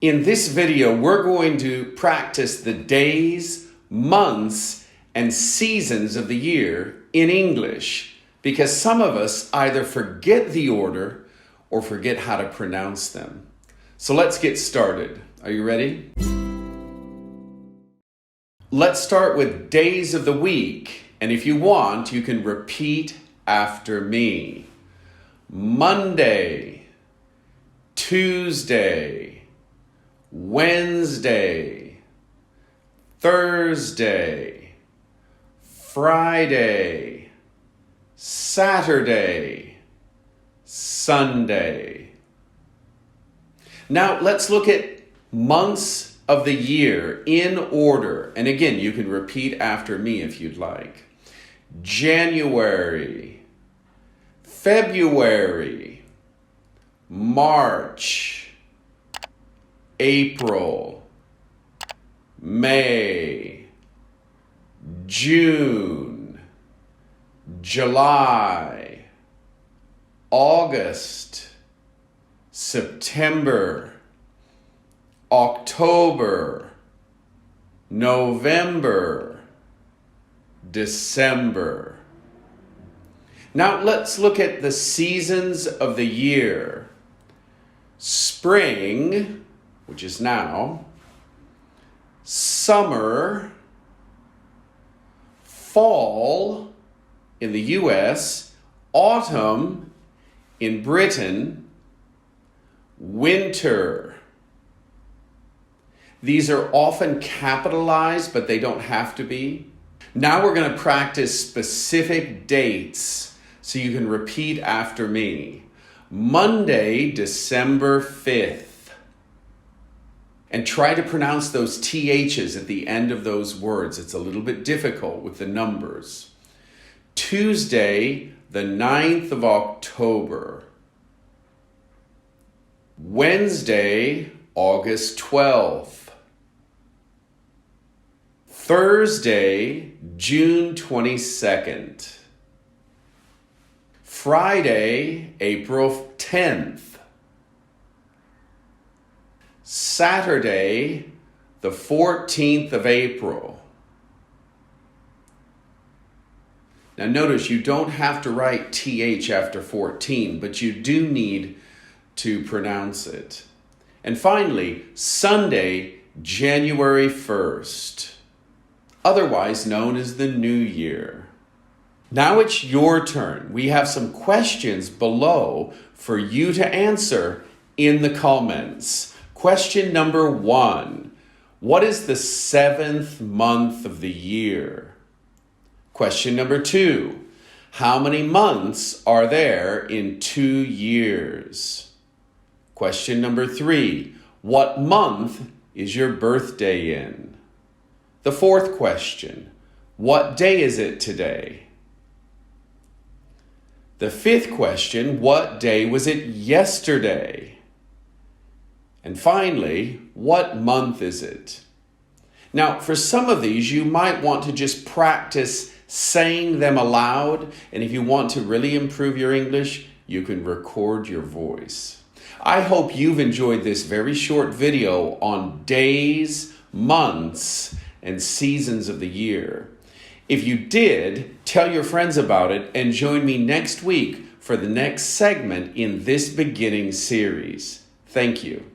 In this video, we're going to practice the days, months, and seasons of the year in English because some of us either forget the order or forget how to pronounce them. So let's get started. Are you ready? Let's start with days of the week. And if you want, you can repeat after me. Monday, Tuesday, Wednesday, Thursday, Friday, Saturday, Sunday. Now let's look at months of the year in order. And again, you can repeat after me if you'd like. January, February, March, April, May, June, July, August, September, October, November, December. Now let's look at the seasons of the year. Spring, which is now, summer, fall in the US, autumn in Britain, winter. These are often capitalized, but they don't have to be. Now we're going to practice specific dates so you can repeat after me. Monday, December 5th. And try to pronounce those THs at the end of those words. It's a little bit difficult with the numbers. Tuesday, the 9th of October. Wednesday, August 12th. Thursday, June 22nd. Friday, April 10th. Saturday, the 14th of April. Now notice you don't have to write TH after 14, but you do need to pronounce it. And finally, Sunday, January 1st, otherwise known as the New Year. Now it's your turn. We have some questions below for you to answer in the comments. Question number 1. What is the 7th month of the year? Question number 2. How many months are there in 2 years? Question number 3. What month is your birthday in? The 4th question. What day is it today? The 5th question. What day was it yesterday? And finally, what month is it? Now, for some of these, you might want to just practice saying them aloud. And if you want to really improve your English, you can record your voice. I hope you've enjoyed this very short video on days, months, and seasons of the year. If you did, tell your friends about it and join me next week for the next segment in this beginning series. Thank you.